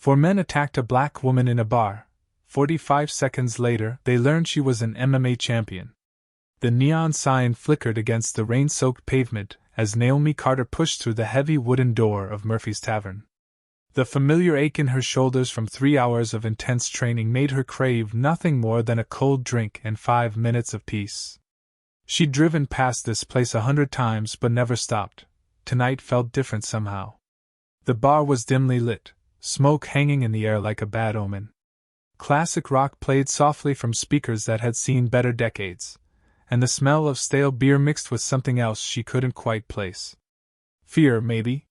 Four men attacked a black woman in a bar. 45 seconds later, they learned she was an MMA champion. The neon sign flickered against the rain-soaked pavement as Naomi Carter pushed through the heavy wooden door of Murphy's Tavern. The familiar ache in her shoulders from 3 hours of intense training made her crave nothing more than a cold drink and 5 minutes of peace. She'd driven past this place 100 times but never stopped. Tonight felt different somehow. The bar was dimly lit, smoke hanging in the air like a bad omen. Classic rock played softly from speakers that had seen better decades, and the smell of stale beer mixed with something else she couldn't quite place. Fear, maybe?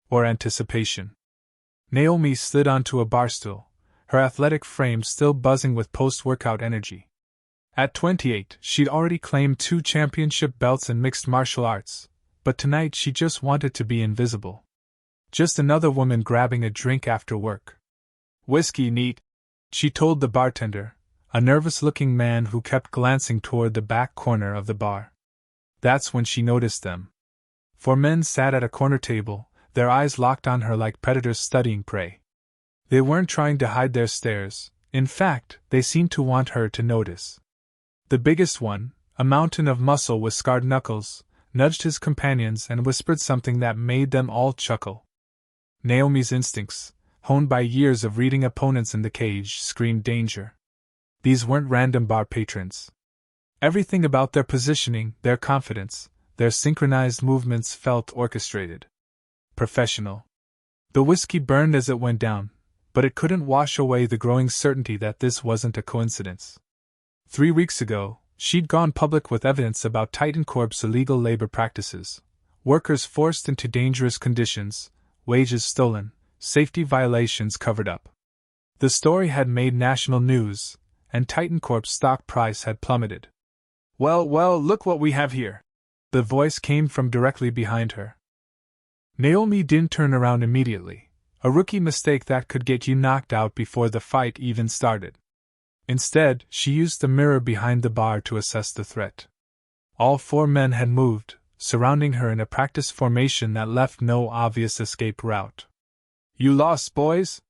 Or anticipation? Naomi slid onto a barstool, her athletic frame still buzzing with post-workout energy. At 28, she'd already claimed 2 championship belts in mixed martial arts, but tonight she just wanted to be invisible. Just another woman grabbing a drink after work. "Whiskey, neat," she told the bartender, a nervous-looking man who kept glancing toward the back corner of the bar. That's when she noticed them. 4 men sat at a corner table, their eyes locked on her like predators studying prey. They weren't trying to hide their stares, in fact, they seemed to want her to notice. The biggest one, a mountain of muscle with scarred knuckles, nudged his companions and whispered something that made them all chuckle. Naomi's instincts, honed by years of reading opponents in the cage, screamed danger. These weren't random bar patrons. Everything about their positioning, their confidence, their synchronized movements felt orchestrated. Professional. The whiskey burned as it went down, but it couldn't wash away the growing certainty that this wasn't a coincidence. 3 weeks ago, she'd gone public with evidence about Titan Corp's illegal labor practices, workers forced into dangerous conditions, wages stolen, safety violations covered up. The story had made national news, and Titan Corp's stock price had plummeted. Well, look what we have here." The voice came from directly behind her. Naomi didn't turn around immediately, a rookie mistake that could get you knocked out before the fight even started. Instead, she used the mirror behind the bar to assess the threat. All 4 men had moved, surrounding her in a practice formation that left no obvious escape route. "You lost, boys?"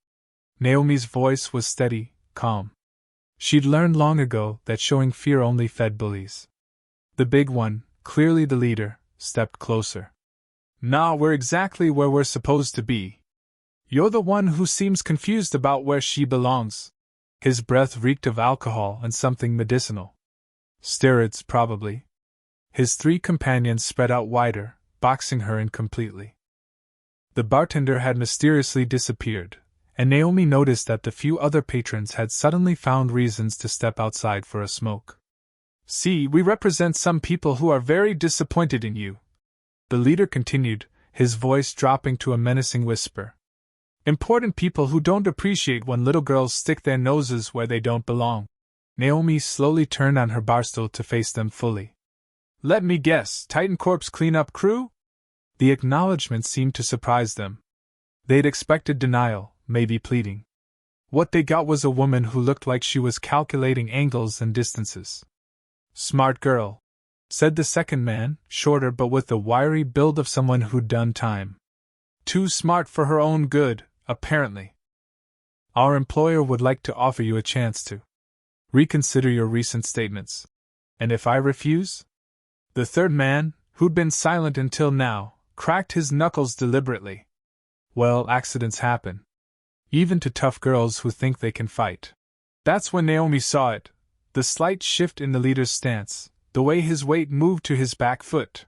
Naomi's voice was steady, calm. She'd learned long ago that showing fear only fed bullies. The big one, clearly the leader, stepped closer. "Nah, we're exactly where we're supposed to be. You're the one who seems confused about where she belongs." His breath reeked of alcohol and something medicinal. Steroids, probably. His 3 companions spread out wider, boxing her in completely. The bartender had mysteriously disappeared, and Naomi noticed that the few other patrons had suddenly found reasons to step outside for a smoke. "See, we represent some people who are very disappointed in you," the leader continued, his voice dropping to a menacing whisper. "Important people who don't appreciate when little girls stick their noses where they don't belong." Naomi slowly turned on her barstool to face them fully. "Let me guess, Titan Corp's cleanup crew?" The acknowledgement seemed to surprise them. They'd expected denial, maybe pleading. What they got was a woman who looked like she was calculating angles and distances. "Smart girl," said the second man, shorter but with the wiry build of someone who'd done time. "Too smart for her own good, apparently. Our employer would like to offer you a chance to reconsider your recent statements. And if I refuse?" The third man, who'd been silent until now, cracked his knuckles deliberately. Well, accidents happen. Even to tough girls who think they can fight. That's when Naomi saw it, the slight shift in the leader's stance, the way his weight moved to his back foot.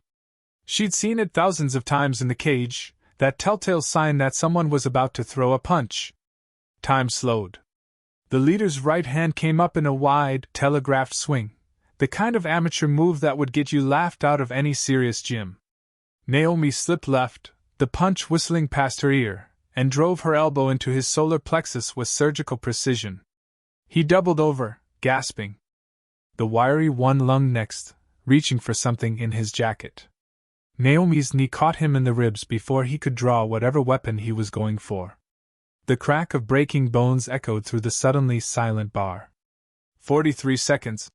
She'd seen it thousands of times in the cage, that telltale sign that someone was about to throw a punch. Time slowed. The leader's right hand came up in a wide, telegraphed swing, the kind of amateur move that would get you laughed out of any serious gym. Naomi slipped left, the punch whistling past her ear, and drove her elbow into his solar plexus with surgical precision. He doubled over, gasping. The wiry one lunged next, reaching for something in his jacket. Naomi's knee caught him in the ribs before he could draw whatever weapon he was going for. The crack of breaking bones echoed through the suddenly silent bar. 43 seconds.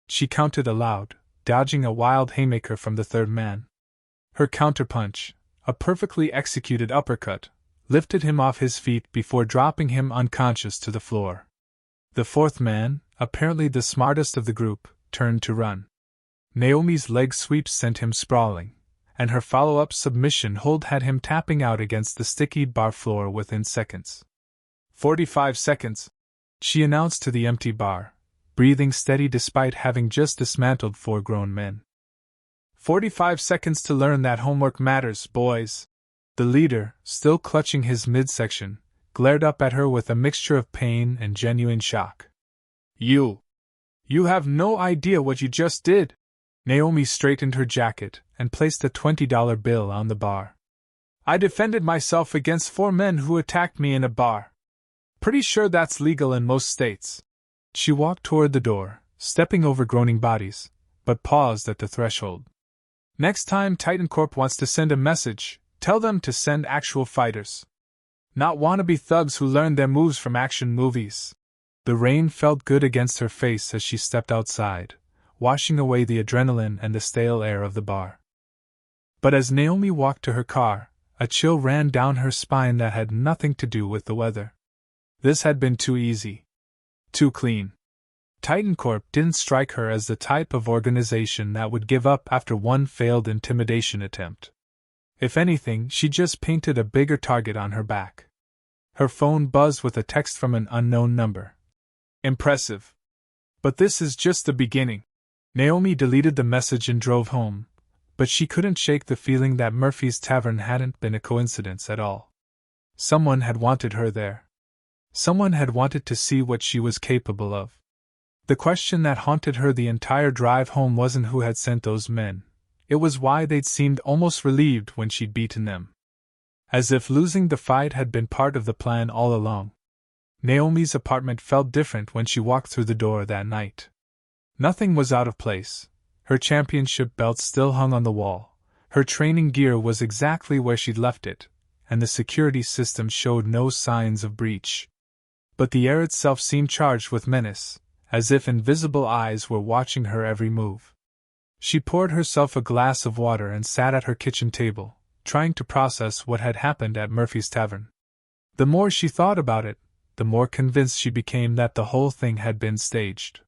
She counted aloud, dodging a wild haymaker from the third man. Her counterpunch, a perfectly executed uppercut, lifted him off his feet before dropping him unconscious to the floor. The fourth man, apparently the smartest of the group, turned to run. Naomi's leg sweep sent him sprawling, and her follow-up submission hold had him tapping out against the sticky bar floor within seconds. 45 seconds, she announced to the empty bar, breathing steady despite having just dismantled 4 grown men. 45 seconds to learn that homework matters, boys. The leader, still clutching his midsection, glared up at her with a mixture of pain and genuine shock. You have no idea what you just did. Naomi straightened her jacket and placed a $20 bill on the bar. I defended myself against 4 men who attacked me in a bar. Pretty sure that's legal in most states. She walked toward the door, stepping over groaning bodies, but paused at the threshold. Next time Titan Corp wants to send a message, tell them to send actual fighters. Not wannabe thugs who learned their moves from action movies. The rain felt good against her face as she stepped outside, washing away the adrenaline and the stale air of the bar. But as Naomi walked to her car, a chill ran down her spine that had nothing to do with the weather. This had been too easy. Too clean. Titan Corp didn't strike her as the type of organization that would give up after one failed intimidation attempt. If anything, she just painted a bigger target on her back. Her phone buzzed with a text from an unknown number. Impressive. But this is just the beginning. Naomi deleted the message and drove home, but she couldn't shake the feeling that Murphy's Tavern hadn't been a coincidence at all. Someone had wanted her there. Someone had wanted to see what she was capable of. The question that haunted her the entire drive home wasn't who had sent those men. It was why they'd seemed almost relieved when she'd beaten them. As if losing the fight had been part of the plan all along. Naomi's apartment felt different when she walked through the door that night. Nothing was out of place. Her championship belt still hung on the wall. Her training gear was exactly where she'd left it, and the security system showed no signs of breach. But the air itself seemed charged with menace, as if invisible eyes were watching her every move. She poured herself a glass of water and sat at her kitchen table, trying to process what had happened at Murphy's Tavern. The more she thought about it, the more convinced she became that the whole thing had been staged.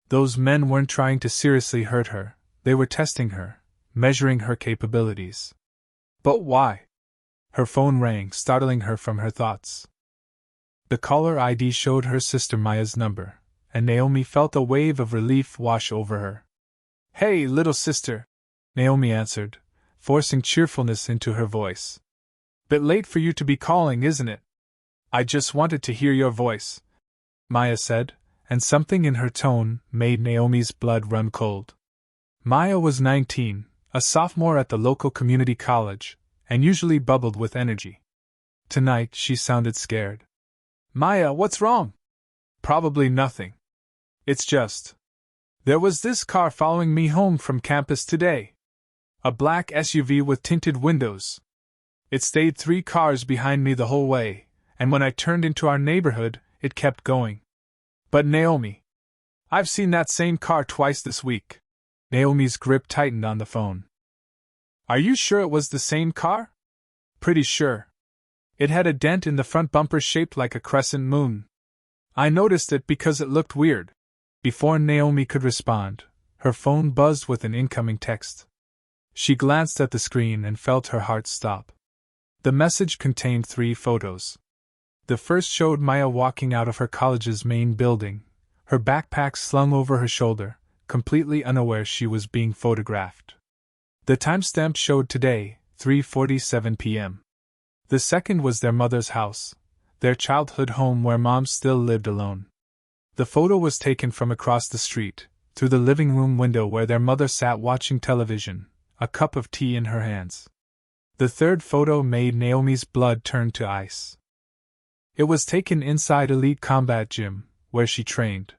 Those men weren't trying to seriously hurt her, they were testing her, measuring her capabilities. But why? Her phone rang, startling her from her thoughts. The caller ID showed her sister Maya's number, and Naomi felt a wave of relief wash over her. Hey, little sister, Naomi answered, forcing cheerfulness into her voice. Bit late for you to be calling, isn't it? I just wanted to hear your voice, Maya said, and something in her tone made Naomi's blood run cold. Maya was 19, a sophomore at the local community college, and usually bubbled with energy. Tonight she sounded scared. Maya, what's wrong? Probably nothing. It's just. There was this car following me home from campus today. A black SUV with tinted windows. It stayed 3 cars behind me the whole way, and when I turned into our neighborhood, it kept going. But Naomi, I've seen that same car twice this week. Naomi's grip tightened on the phone. Are you sure it was the same car? Pretty sure. It had a dent in the front bumper shaped like a crescent moon. I noticed it because it looked weird. Before Naomi could respond, her phone buzzed with an incoming text. She glanced at the screen and felt her heart stop. The message contained 3 photos. The first showed Maya walking out of her college's main building, her backpack slung over her shoulder, completely unaware she was being photographed. The timestamp showed today, 3:47 p.m. The second was their mother's house, their childhood home where Mom still lived alone. The photo was taken from across the street, through the living room window where their mother sat watching television, a cup of tea in her hands. The third photo made Naomi's blood turn to ice. It was taken inside Elite Combat Gym, where she trained.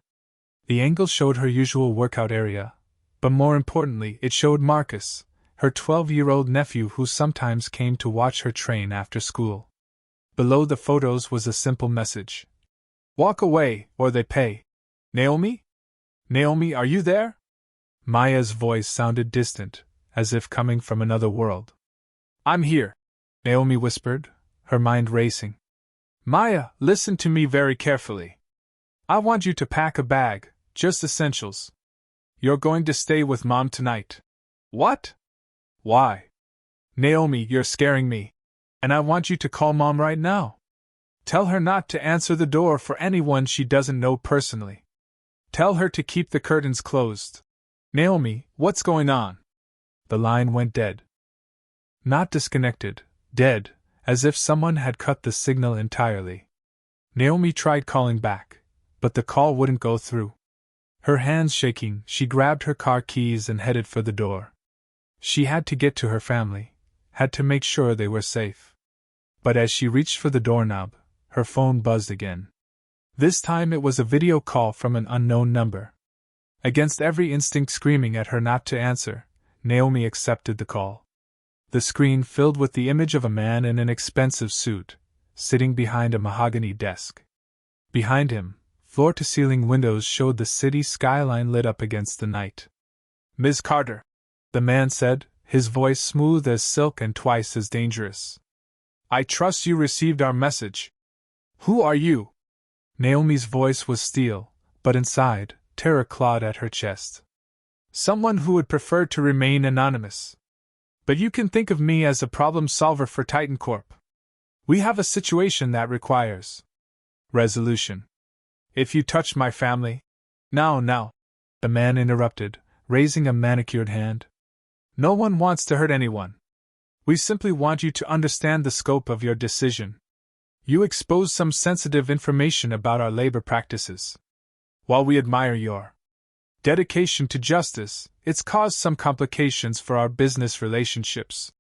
The angle showed her usual workout area, but more importantly, it showed Marcus, her 12-year-old nephew who sometimes came to watch her train after school. Below the photos was a simple message. Walk away, or they pay. Naomi? Naomi, are you there? Maya's voice sounded distant, as if coming from another world. I'm here, Naomi whispered, her mind racing. Maya, listen to me very carefully. I want you to pack a bag, just essentials. You're going to stay with Mom tonight. What? Why? Naomi, you're scaring me. And I want you to call Mom right now. Tell her not to answer the door for anyone she doesn't know personally. Tell her to keep the curtains closed. Naomi, what's going on? The line went dead. Not disconnected, dead, as if someone had cut the signal entirely. Naomi tried calling back, but the call wouldn't go through. Her hands shaking, she grabbed her car keys and headed for the door. She had to get to her family, had to make sure they were safe. But as she reached for the doorknob, her phone buzzed again. This time it was a video call from an unknown number. Against every instinct screaming at her not to answer, Naomi accepted the call. The screen filled with the image of a man in an expensive suit, sitting behind a mahogany desk. Behind him, floor-to-ceiling windows showed the city skyline lit up against the night. Ms. Carter, the man said, his voice smooth as silk and twice as dangerous. I trust you received our message. Who are you? Naomi's voice was steel, but inside, terror clawed at her chest. Someone who would prefer to remain anonymous. But you can think of me as a problem solver for Titan Corp. We have a situation that requires resolution. If you touch my family... Now, the man interrupted, raising a manicured hand. No one wants to hurt anyone. We simply want you to understand the scope of your decision. You expose some sensitive information about our labor practices. While we admire your dedication to justice, it's caused some complications for our business relationships.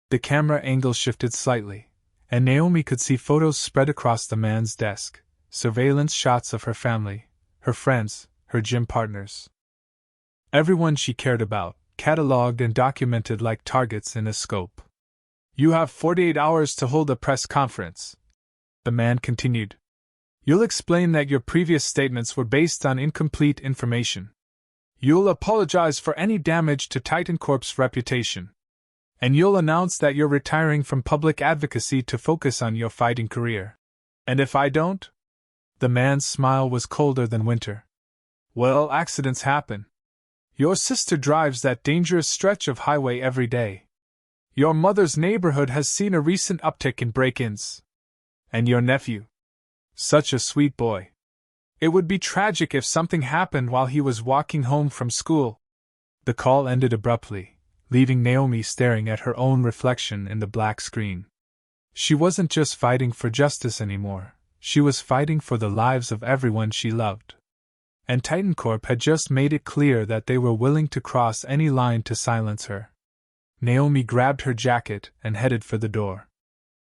The camera angle shifted slightly, and Naomi could see photos spread across the man's desk, surveillance shots of her family, her friends, her gym partners. Everyone she cared about, catalogued and documented like targets in a scope. You have 48 hours to hold a press conference, the man continued. You'll explain that your previous statements were based on incomplete information. You'll apologize for any damage to Titan Corp's reputation. And you'll announce that you're retiring from public advocacy to focus on your fighting career. And if I don't? The man's smile was colder than winter. Well, accidents happen. Your sister drives that dangerous stretch of highway every day. Your mother's neighborhood has seen a recent uptick in break-ins. And your nephew. Such a sweet boy. It would be tragic if something happened while he was walking home from school. The call ended abruptly, leaving Naomi staring at her own reflection in the black screen. She wasn't just fighting for justice anymore, she was fighting for the lives of everyone she loved. And Titan Corp had just made it clear that they were willing to cross any line to silence her. Naomi grabbed her jacket and headed for the door.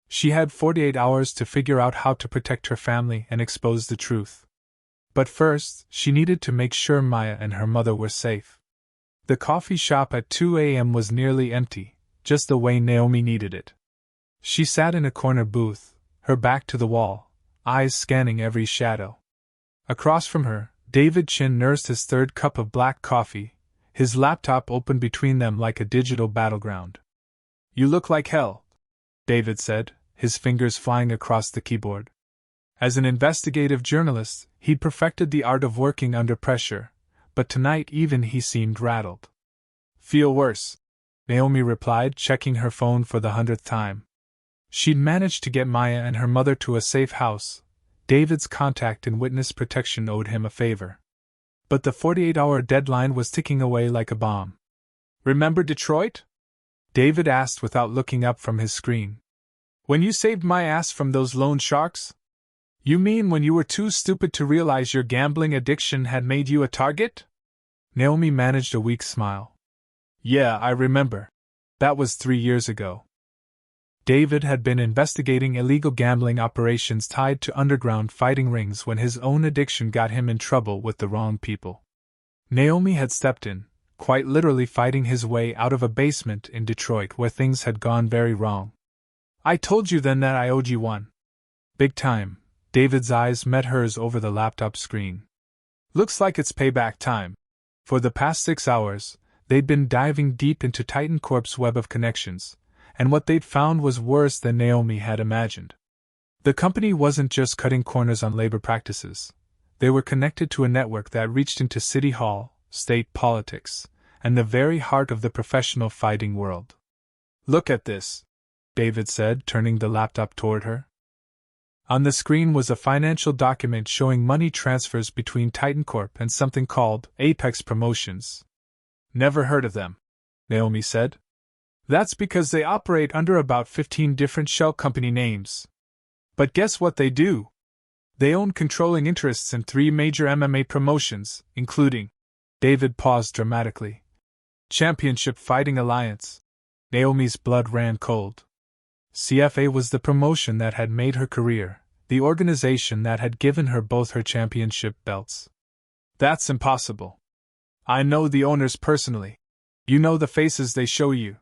She had 48 hours to figure out how to protect her family and expose the truth. But first, she needed to make sure Maya and her mother were safe. The coffee shop at 2 a.m. was nearly empty, just the way Naomi needed it. She sat in a corner booth, her back to the wall, eyes scanning every shadow. Across from her, David Chin nursed his third cup of black coffee, his laptop open between them like a digital battleground. You look like hell, David said, his fingers flying across the keyboard. As an investigative journalist, he'd perfected the art of working under pressure, but tonight even he seemed rattled. Feel worse, Naomi replied, checking her phone for the 100th time. She'd managed to get Maya and her mother to a safe house. David's contact in witness protection owed him a favor. But the 48-hour deadline was ticking away like a bomb. Remember Detroit? David asked without looking up from his screen. When you saved my ass from those loan sharks? You mean when you were too stupid to realize your gambling addiction had made you a target? Naomi managed a weak smile. Yeah, I remember. That was 3 years ago. David had been investigating illegal gambling operations tied to underground fighting rings when his own addiction got him in trouble with the wrong people. Naomi had stepped in, quite literally fighting his way out of a basement in Detroit where things had gone very wrong. I told you then that I owed you one. Big time. David's eyes met hers over the laptop screen. Looks like it's payback time. For the past 6 hours, they'd been diving deep into Titan Corp's web of connections, and what they'd found was worse than Naomi had imagined. The company wasn't just cutting corners on labor practices. They were connected to a network that reached into city hall, state politics, and the very heart of the professional fighting world. "Look at this," David said, turning the laptop toward her. On the screen was a financial document showing money transfers between Titan Corp and something called Apex Promotions. "Never heard of them," Naomi said. "That's because they operate under about 15 different shell company names. But guess what they do? They own controlling interests in 3 major MMA promotions, including..." David paused dramatically. "Championship Fighting Alliance." Naomi's blood ran cold. CFA was the promotion that had made her career, the organization that had given her both her championship belts. "That's impossible. I know the owners personally. You know the faces they show you.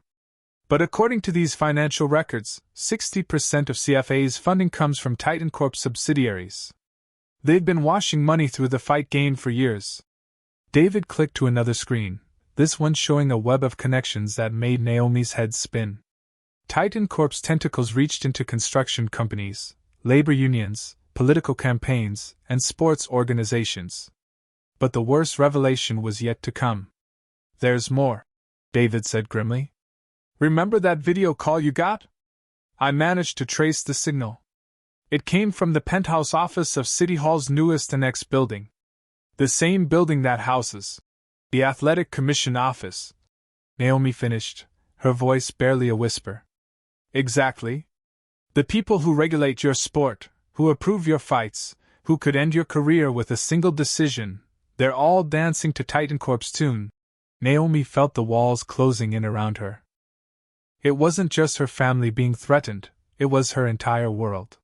But according to these financial records, 60% of CFA's funding comes from Titan Corp subsidiaries. They've been washing money through the fight game for years." David clicked to another screen, this one showing a web of connections that made Naomi's head spin. Titan Corp's tentacles reached into construction companies, labor unions, political campaigns, and sports organizations. But the worst revelation was yet to come. "There's more," David said grimly. "Remember that video call you got? I managed to trace the signal. It came from the penthouse office of City Hall's newest annex building. The same building that houses the Athletic Commission office." Naomi finished, her voice barely a whisper. "Exactly. The people who regulate your sport, who approve your fights, who could end your career with a single decision, they're all dancing to Titan Corp's tune." Naomi felt the walls closing in around her. It wasn't just her family being threatened, it was her entire world.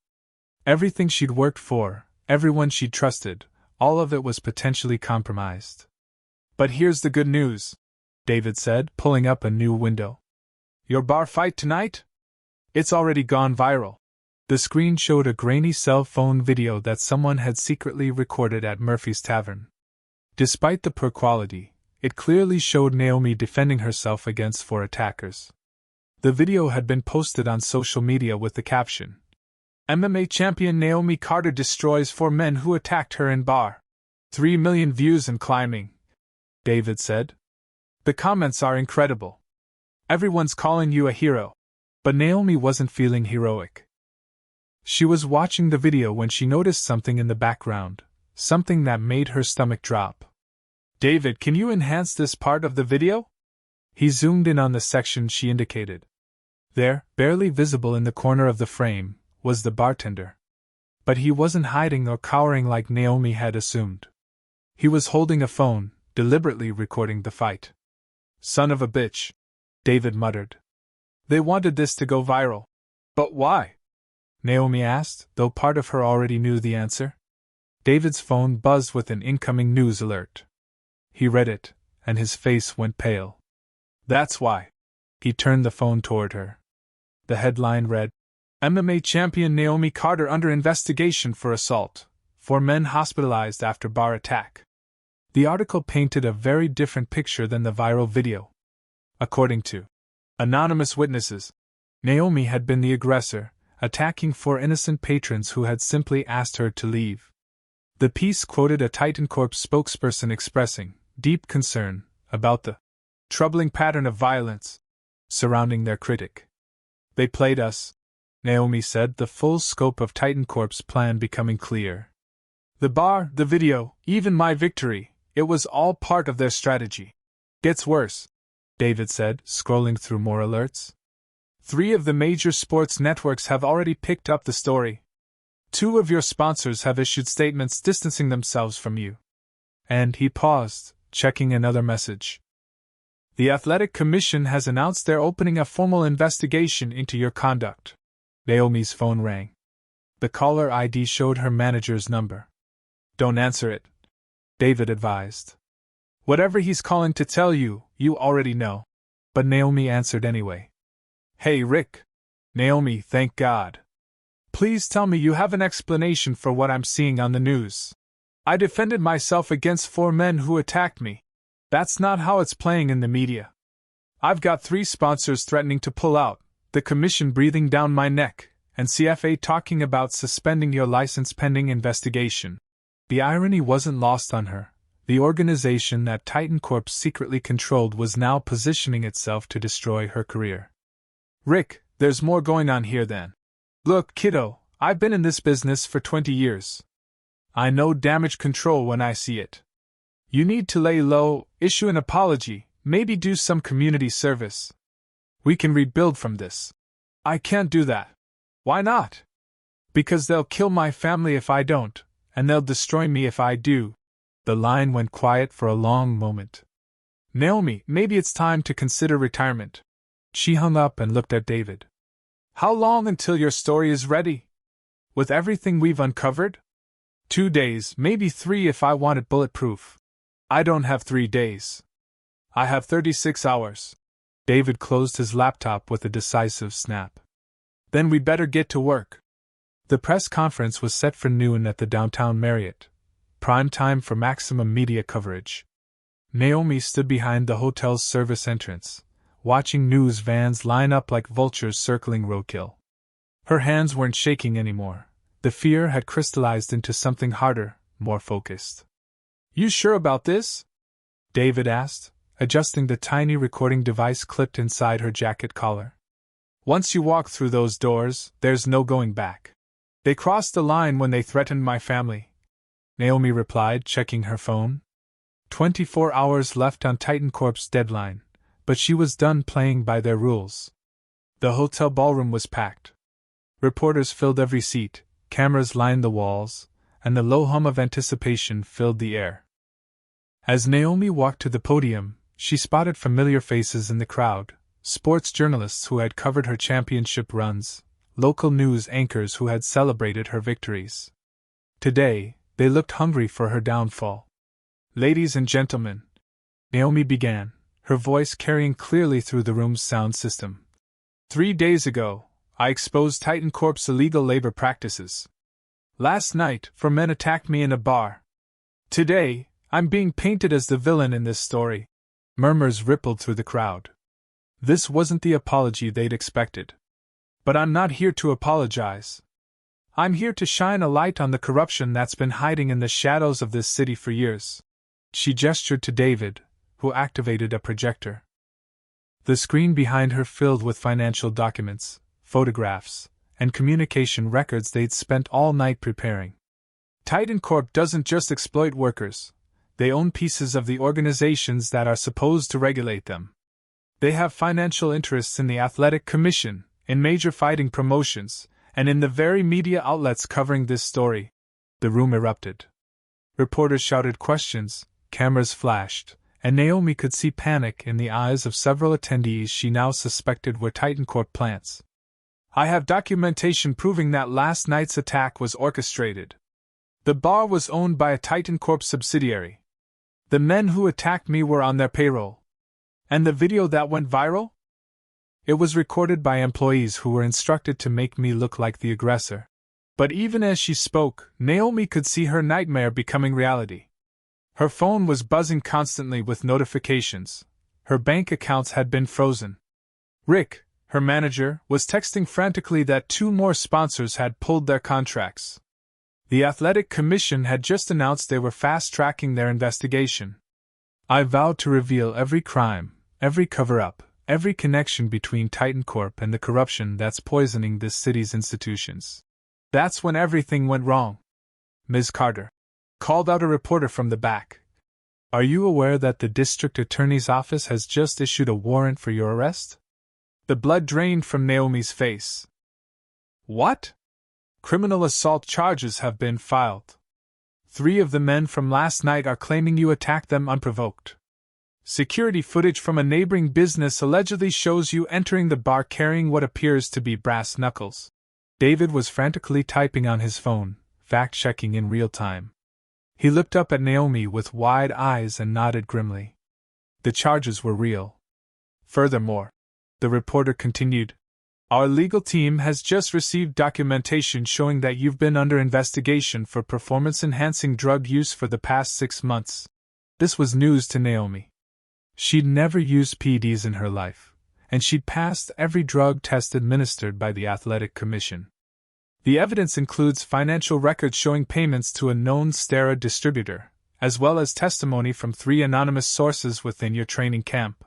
Everything she'd worked for, everyone she'd trusted, all of it was potentially compromised. "But here's the good news," David said, pulling up a new window. "Your bar fight tonight? It's already gone viral." The screen showed a grainy cell phone video that someone had secretly recorded at Murphy's Tavern. Despite the poor quality, it clearly showed Naomi defending herself against 4 attackers. The video had been posted on social media with the caption, "MMA champion Naomi Carter destroys 4 men who attacked her in bar. 3 million views and climbing," David said. "The comments are incredible. Everyone's calling you a hero." But Naomi wasn't feeling heroic. She was watching the video when she noticed something in the background, something that made her stomach drop. "David, can you enhance this part of the video?" He zoomed in on the section she indicated. There, barely visible in the corner of the frame, was the bartender. But he wasn't hiding or cowering like Naomi had assumed. He was holding a phone, deliberately recording the fight. "Son of a bitch," David muttered. "They wanted this to go viral. But why?" Naomi asked, though part of her already knew the answer. David's phone buzzed with an incoming news alert. He read it, and his face went pale. "That's why." He turned the phone toward her. The headline read, "MMA champion Naomi Carter under investigation for assault. 4 men hospitalized after bar attack." The article painted a very different picture than the viral video. According to anonymous witnesses, Naomi had been the aggressor, attacking 4 innocent patrons who had simply asked her to leave. The piece quoted a Titan Corp spokesperson expressing deep concern about the troubling pattern of violence surrounding their critic. "They played us," Naomi said, the full scope of Titan Corp's plan becoming clear. "The bar, the video, even my victory, it was all part of their strategy. Gets worse," David said, scrolling through more alerts. 3 of the major sports networks have already picked up the story. 2 of your sponsors have issued statements distancing themselves from you." And he paused, checking another message. "The Athletic Commission has announced they're opening a formal investigation into your conduct." Naomi's phone rang. The caller ID showed her manager's number. "Don't answer it," David advised. "Whatever he's calling to tell you, you already know." But Naomi answered anyway. "Hey Rick." "Naomi, thank God. Please tell me you have an explanation for what I'm seeing on the news. I defended myself against 4 men who attacked me. That's not how it's playing in the media. I've got 3 sponsors threatening to pull out, the commission breathing down my neck, and CFA talking about suspending your license pending investigation. The irony wasn't lost on her. The organization that Titan Corp secretly controlled was now positioning itself to destroy her career. Rick, there's more going on here then. Look, kiddo, I've been in this business for 20 years. I know damage control when I see it. You need to lay low, issue an apology, maybe do some community service. We can rebuild from this. I can't do that. Why not? Because they'll kill my family if I don't, and they'll destroy me if I do. The line went quiet for a long moment. Naomi, maybe it's time to consider retirement. She hung up and looked at David. How long until your story is ready? With everything we've uncovered? 2 days, maybe 3 if I want it bulletproof. I don't have 3 days. I have 36 hours. David closed his laptop with a decisive snap. Then we'd better get to work. The press conference was set for noon at the downtown Marriott, prime time for maximum media coverage. Naomi stood behind the hotel's service entrance, watching news vans line up like vultures circling roadkill. Her hands weren't shaking anymore. The fear had crystallized into something harder, more focused. You sure about this? David asked, adjusting the tiny recording device clipped inside her jacket collar. Once you walk through those doors, there's no going back. They crossed the line when they threatened my family, Naomi replied, checking her phone. 24 hours left on Titan Corp's deadline, but she was done playing by their rules. The hotel ballroom was packed. Reporters filled every seat, cameras lined the walls, and the low hum of anticipation filled the air. As Naomi walked to the podium, she spotted familiar faces in the crowd, sports journalists who had covered her championship runs, local news anchors who had celebrated her victories. Today, they looked hungry for her downfall. Ladies and gentlemen, Naomi began, her voice carrying clearly through the room's sound system. 3 days ago, I exposed Titan Corp's illegal labor practices. Last night, 4 men attacked me in a bar. Today, I'm being painted as the villain in this story. Murmurs rippled through the crowd. This wasn't the apology they'd expected. But I'm not here to apologize. I'm here to shine a light on the corruption that's been hiding in the shadows of this city for years. She gestured to David, who activated a projector. The screen behind her filled with financial documents, photographs, and communication records they'd spent all night preparing. Titan Corp doesn't just exploit workers. They own pieces of the organizations that are supposed to regulate them. They have financial interests in the Athletic Commission, in major fighting promotions, and in the very media outlets covering this story. The room erupted. Reporters shouted questions, cameras flashed, and Naomi could see panic in the eyes of several attendees she now suspected were Titan Corp plants. I have documentation proving that last night's attack was orchestrated. The bar was owned by a Titan Corp subsidiary. The men who attacked me were on their payroll. And the video that went viral? It was recorded by employees who were instructed to make me look like the aggressor. But even as she spoke, Naomi could see her nightmare becoming reality. Her phone was buzzing constantly with notifications. Her bank accounts had been frozen. Rick, her manager, was texting frantically that 2 more sponsors had pulled their contracts. The Athletic Commission had just announced they were fast-tracking their investigation. I vowed to reveal every crime, every cover-up, every connection between Titan Corp and the corruption that's poisoning this city's institutions. That's when everything went wrong. Ms. Carter called out a reporter from the back. Are you aware that the district attorney's office has just issued a warrant for your arrest? The blood drained from Naomi's face. What? Criminal assault charges have been filed. 3 of the men from last night are claiming you attacked them unprovoked. Security footage from a neighboring business allegedly shows you entering the bar carrying what appears to be brass knuckles. David was frantically typing on his phone, fact-checking in real time. He looked up at Naomi with wide eyes and nodded grimly. The charges were real. Furthermore, the reporter continued, our legal team has just received documentation showing that you've been under investigation for performance-enhancing drug use for the past 6 months. This was news to Naomi. She'd never used PEDs in her life, and she'd passed every drug test administered by the Athletic Commission. The evidence includes financial records showing payments to a known steroid distributor, as well as testimony from 3 anonymous sources within your training camp.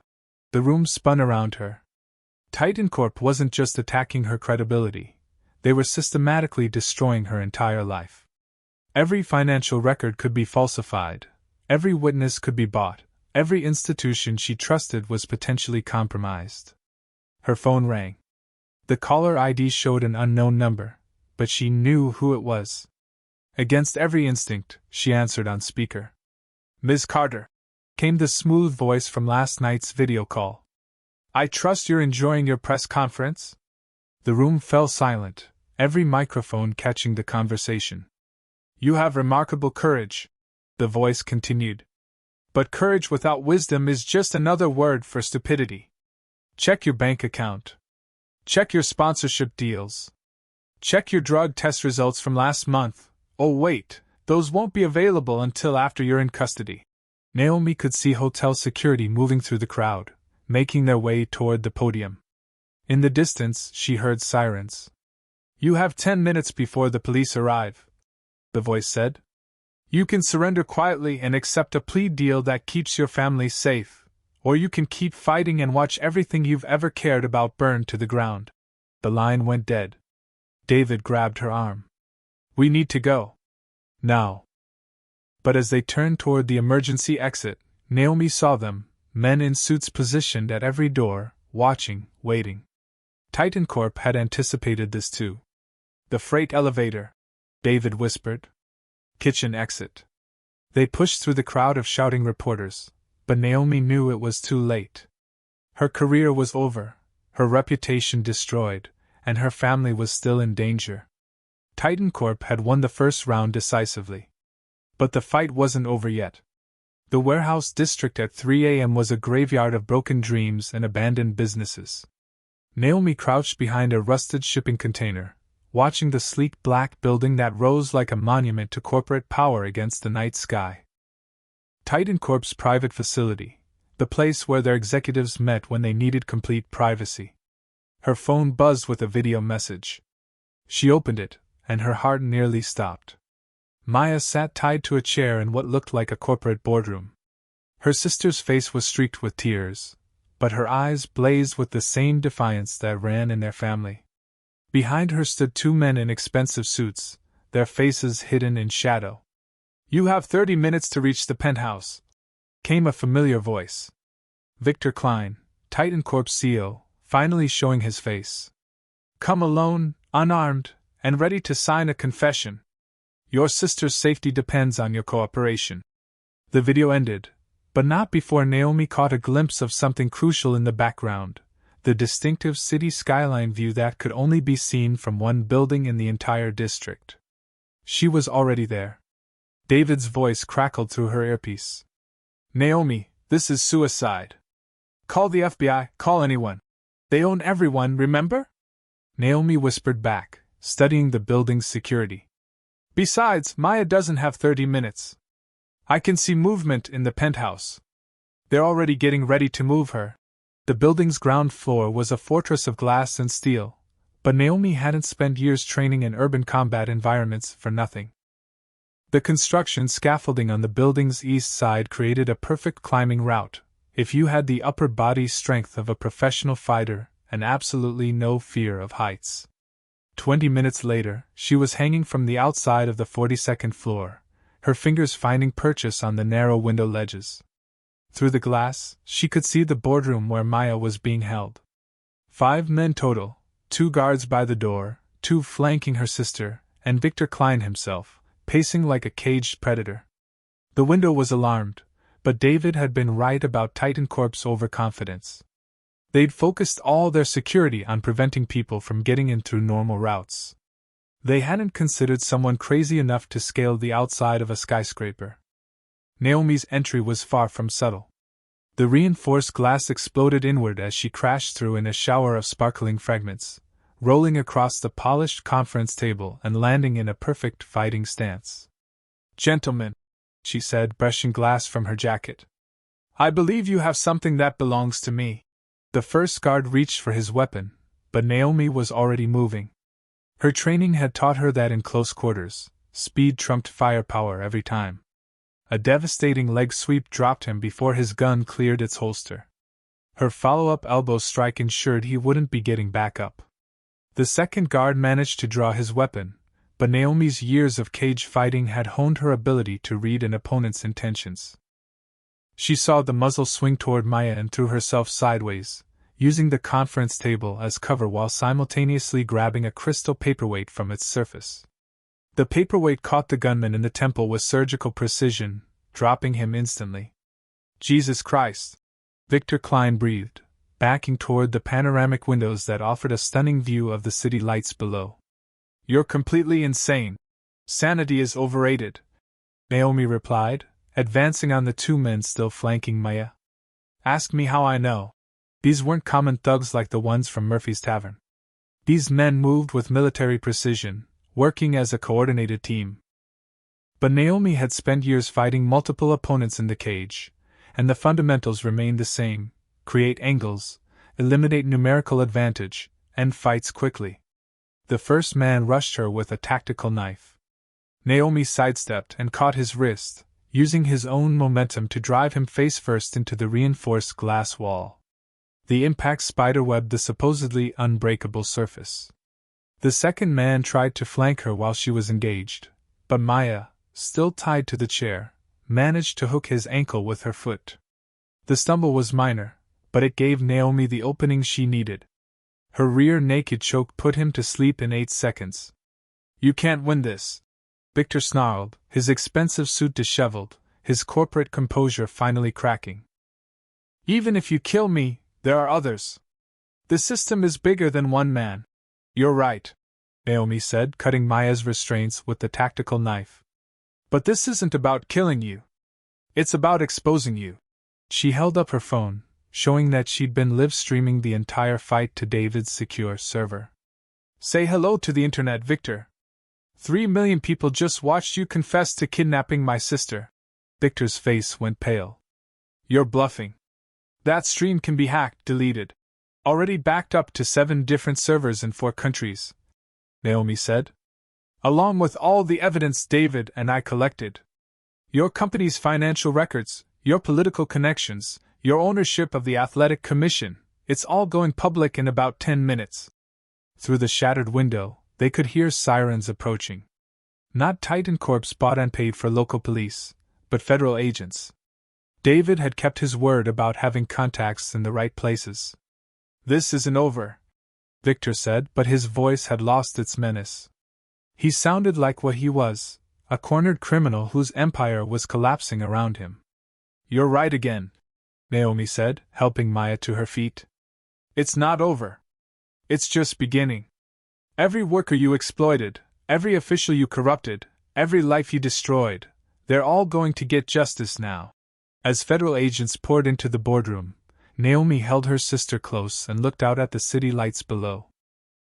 The room spun around her. Titan Corp wasn't just attacking her credibility, they were systematically destroying her entire life. Every financial record could be falsified, every witness could be bought, every institution she trusted was potentially compromised. Her phone rang. The caller ID showed an unknown number, but she knew who it was. Against every instinct, she answered on speaker. "Ms. Carter," came the smooth voice from last night's video call. "I trust you're enjoying your press conference?" The room fell silent, every microphone catching the conversation. "You have remarkable courage," the voice continued. "But courage without wisdom is just another word for stupidity. Check your bank account. Check your sponsorship deals. Check your drug test results from last month. Oh wait, those won't be available until after you're in custody." Naomi could see hotel security moving through the crowd, making their way toward the podium. In the distance, she heard sirens. "You have 10 minutes before the police arrive," the voice said. "You can surrender quietly and accept a plea deal that keeps your family safe, or you can keep fighting and watch everything you've ever cared about burn to the ground." The line went dead. David grabbed her arm. "We need to go. Now." But as they turned toward the emergency exit, Naomi saw them, men in suits positioned at every door, watching, waiting. Titan Corp had anticipated this too. "The freight elevator," David whispered. "Kitchen exit." They pushed through the crowd of shouting reporters, but Naomi knew it was too late. Her career was over, her reputation destroyed, and her family was still in danger. Titan Corp had won the first round decisively. But the fight wasn't over yet. The warehouse district at 3 a.m. was a graveyard of broken dreams and abandoned businesses. Naomi crouched behind a rusted shipping container, watching the sleek black building that rose like a monument to corporate power against the night sky. Titan Corp's private facility, the place where their executives met when they needed complete privacy. Her phone buzzed with a video message. She opened it, and her heart nearly stopped. Maya sat tied to a chair in what looked like a corporate boardroom. Her sister's face was streaked with tears, but her eyes blazed with the same defiance that ran in their family. Behind her stood 2 men in expensive suits, their faces hidden in shadow. "You have 30 minutes to reach the penthouse," came a familiar voice. Victor Klein, Titan Corp's CEO, finally showing his face. "Come alone, unarmed, and ready to sign a confession. Your sister's safety depends on your cooperation." The video ended, but not before Naomi caught a glimpse of something crucial in the background, the distinctive city skyline view that could only be seen from one building in the entire district. She was already there. David's voice crackled through her earpiece. "Naomi, this is suicide. Call the FBI, call anyone. They own everyone, remember?" Naomi whispered back, studying the building's security. "Besides, Maya doesn't have 30 minutes. I can see movement in the penthouse. They're already getting ready to move her." The building's ground floor was a fortress of glass and steel, but Naomi hadn't spent years training in urban combat environments for nothing. The construction scaffolding on the building's east side created a perfect climbing route, if you had the upper body strength of a professional fighter and absolutely no fear of heights. 20 minutes later, she was hanging from the outside of the 42nd floor, her fingers finding purchase on the narrow window ledges. Through the glass, she could see the boardroom where Maya was being held. 5 men total, 2 guards by the door, 2 flanking her sister, and Victor Klein himself, pacing like a caged predator. The window was alarmed, but David had been right about Titan Corp's overconfidence. They'd focused all their security on preventing people from getting in through normal routes. They hadn't considered someone crazy enough to scale the outside of a skyscraper. Naomi's entry was far from subtle. The reinforced glass exploded inward as she crashed through in a shower of sparkling fragments, rolling across the polished conference table and landing in a perfect fighting stance. "Gentlemen," she said, brushing glass from her jacket, "I believe you have something that belongs to me." The first guard reached for his weapon, but Naomi was already moving. Her training had taught her that in close quarters, speed trumped firepower every time. A devastating leg sweep dropped him before his gun cleared its holster. Her follow-up elbow strike ensured he wouldn't be getting back up. The second guard managed to draw his weapon, but Naomi's years of cage fighting had honed her ability to read an opponent's intentions. She saw the muzzle swing toward Maya and threw herself sideways, using the conference table as cover while simultaneously grabbing a crystal paperweight from its surface. The paperweight caught the gunman in the temple with surgical precision, dropping him instantly. Jesus Christ! Victor Klein breathed, backing toward the panoramic windows that offered a stunning view of the city lights below. You're completely insane. Sanity is overrated, Naomi replied, advancing on the two men still flanking Maya. Ask me how I know. These weren't common thugs like the ones from Murphy's Tavern. These men moved with military precision, working as a coordinated team. But Naomi had spent years fighting multiple opponents in the cage, and the fundamentals remained the same: create angles, eliminate numerical advantage, end fights quickly. The first man rushed her with a tactical knife. Naomi sidestepped and caught his wrist, using his own momentum to drive him face first into the reinforced glass wall. The impact spiderwebbed the supposedly unbreakable surface. The second man tried to flank her while she was engaged, but Maya, still tied to the chair, managed to hook his ankle with her foot. The stumble was minor, but it gave Naomi the opening she needed. Her rear naked choke put him to sleep in 8 seconds. You can't win this, Victor snarled, his expensive suit disheveled, his corporate composure finally cracking. Even if you kill me, there are others. The system is bigger than one man. You're right, Naomi said, cutting Maya's restraints with the tactical knife. But this isn't about killing you. It's about exposing you. She held up her phone, showing that she'd been live-streaming the entire fight to David's secure server. Say hello to the internet, Victor. 3 million people just watched you confess to kidnapping my sister. Victor's face went pale. You're bluffing. That stream can be hacked, deleted. Already backed up to 7 different servers in 4 countries, Naomi said. Along with all the evidence David and I collected. Your company's financial records, your political connections, your ownership of the athletic commission, it's all going public in about 10 minutes. Through the shattered window, they could hear sirens approaching. Not Titan Corp's bought and paid for local police, but federal agents. David had kept his word about having contacts in the right places. This isn't over, Victor said, but his voice had lost its menace. He sounded like what he was, a cornered criminal whose empire was collapsing around him. You're right again, Naomi said, helping Maya to her feet. It's not over. It's just beginning. Every worker you exploited, every official you corrupted, every life you destroyed, they're all going to get justice now. As federal agents poured into the boardroom, Naomi held her sister close and looked out at the city lights below.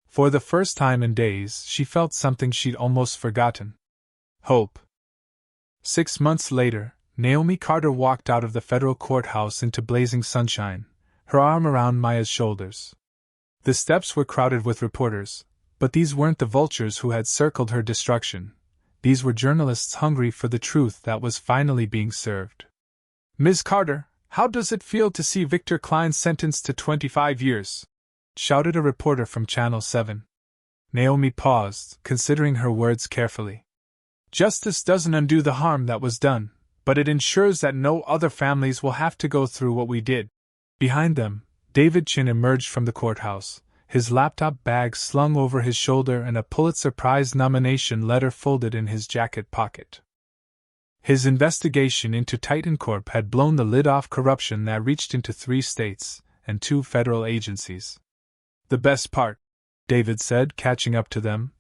For the first time in days, she felt something she'd almost forgotten. Hope. 6 months later, Naomi Carter walked out of the federal courthouse into blazing sunshine, her arm around Maya's shoulders. The steps were crowded with reporters, but these weren't the vultures who had circled her destruction. These were journalists hungry for the truth that was finally being served. Ms. Carter, how does it feel to see Victor Klein sentenced to 25 years? Shouted a reporter from Channel 7. Naomi paused, considering her words carefully. Justice doesn't undo the harm that was done, but it ensures that no other families will have to go through what we did. Behind them, David Chin emerged from the courthouse, his laptop bag slung over his shoulder and a Pulitzer Prize nomination letter folded in his jacket pocket. His investigation into Titan Corp had blown the lid off corruption that reached into 3 states and 2 federal agencies. The best part, David said, catching up to them,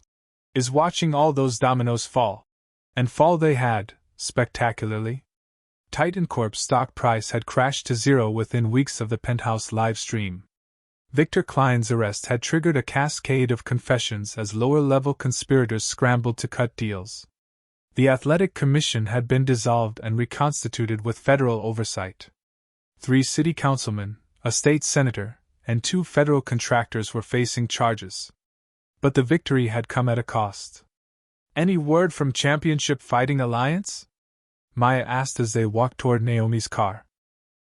is watching all those dominoes fall. And fall they had, spectacularly. Titan Corp's stock price had crashed to zero within weeks of the Penthouse live stream. Victor Klein's arrest had triggered a cascade of confessions as lower-level conspirators scrambled to cut deals. The Athletic Commission had been dissolved and reconstituted with federal oversight. 3 city councilmen, a state senator, and 2 federal contractors were facing charges. but the victory had come at a cost. Any word from Championship Fighting Alliance? Maya asked as they walked toward Naomi's car.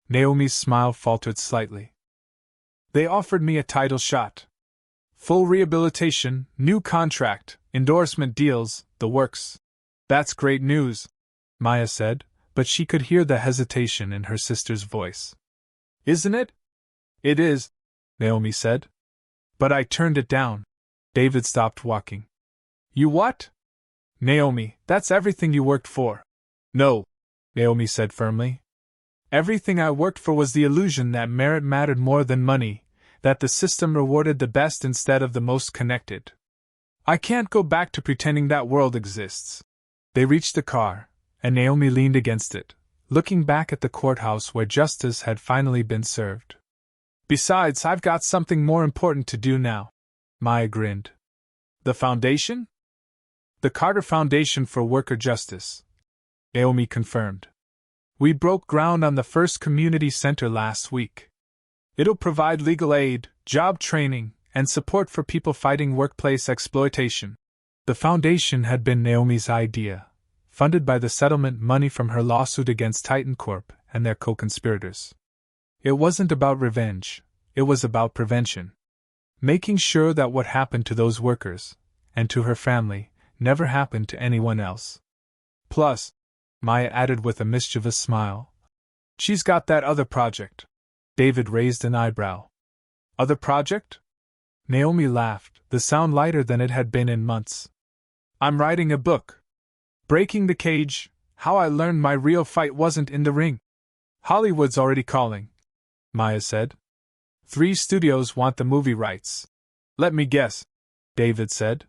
Naomi's smile faltered slightly. They offered me a title shot. Full rehabilitation, new contract, endorsement deals, the works. That's great news, Maya said, but she could hear the hesitation in her sister's voice. Isn't it? It is, Naomi said. But I turned it down. David stopped walking. You what? Naomi, that's everything you worked for. No, Naomi said firmly. Everything I worked for was the illusion that merit mattered more than money, that the system rewarded the best instead of the most connected. I can't go back to pretending that world exists. They reached the car, and Naomi leaned against it, looking back at the courthouse where justice had finally been served. Besides, I've got something more important to do now. Maya grinned. The foundation? The Carter Foundation for Worker Justice, Naomi confirmed. We broke ground on the first community center last week. It'll provide legal aid, job training, and support for people fighting workplace exploitation. The foundation had been Naomi's idea, funded by the settlement money from her lawsuit against Titan Corp and their co-conspirators. It wasn't about revenge, it was about prevention. Making sure that what happened to those workers, and to her family, never happened to anyone else. Plus, Maya added with a mischievous smile, she's got that other project. David raised an eyebrow. Other project? Naomi laughed, the sound lighter than it had been in months. I'm writing a book. Breaking the Cage, How I Learned My Real Fight Wasn't in the Ring. Hollywood's already calling, Maya said. 3 studios want the movie rights. Let me guess, David said.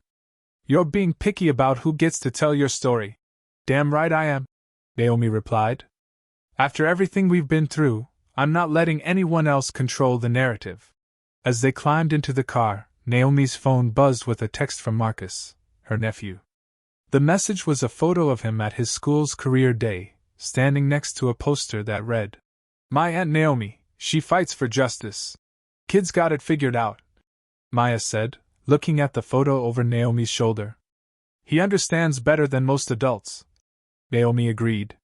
You're being picky about who gets to tell your story. Damn right I am, Naomi replied. After everything we've been through, I'm not letting anyone else control the narrative. As they climbed into the car, Naomi's phone buzzed with a text from Marcus, her nephew. The message was a photo of him at his school's career day, standing next to a poster that read, My Aunt Naomi, she fights for justice. Kid's got it figured out, Maya said, looking at the photo over Naomi's shoulder. He understands better than most adults, Naomi agreed.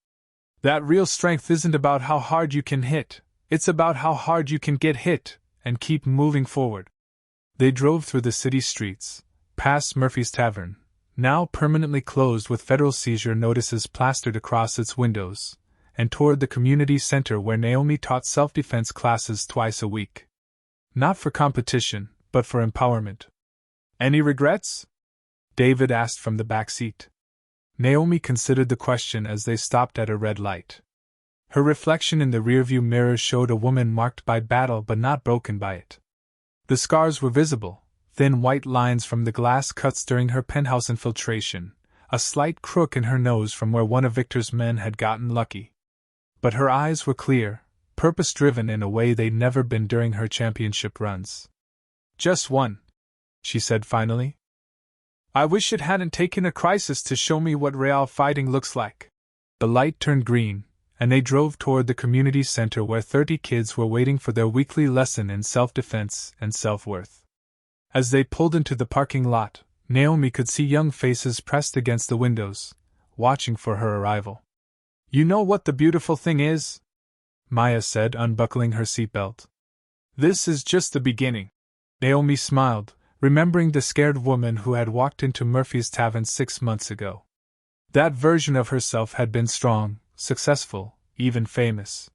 That real strength isn't about how hard you can hit, it's about how hard you can get hit and keep moving forward. They drove through the city streets, past Murphy's Tavern, now permanently closed with federal seizure notices plastered across its windows, and toward the community center where Naomi taught self-defense classes twice a week. Not for competition, but for empowerment. Any regrets? David asked from the back seat. Naomi considered the question as they stopped at a red light. Her reflection in the rearview mirror showed a woman marked by battle but not broken by it. The scars were visible, thin white lines from the glass cuts during her penthouse infiltration, a slight crook in her nose from where one of Victor's men had gotten lucky. But her eyes were clear, purpose-driven in a way they'd never been during her championship runs. Just one, she said finally. I wish it hadn't taken a crisis to show me what real fighting looks like. The light turned green, and they drove toward the community center where 30 kids were waiting for their weekly lesson in self-defense and self-worth. As they pulled into the parking lot, Naomi could see young faces pressed against the windows, watching for her arrival. You know what the beautiful thing is? Maya said, unbuckling her seatbelt. This is just the beginning. Naomi smiled, remembering the scared woman who had walked into Murphy's Tavern 6 months ago. That version of herself had been strong, successful, even famous.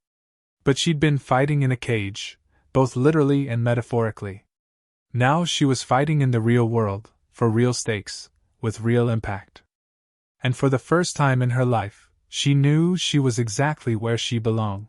But she'd been fighting in a cage, both literally and metaphorically. Now she was fighting in the real world, for real stakes, with real impact. And for the first time in her life, she knew she was exactly where she belonged.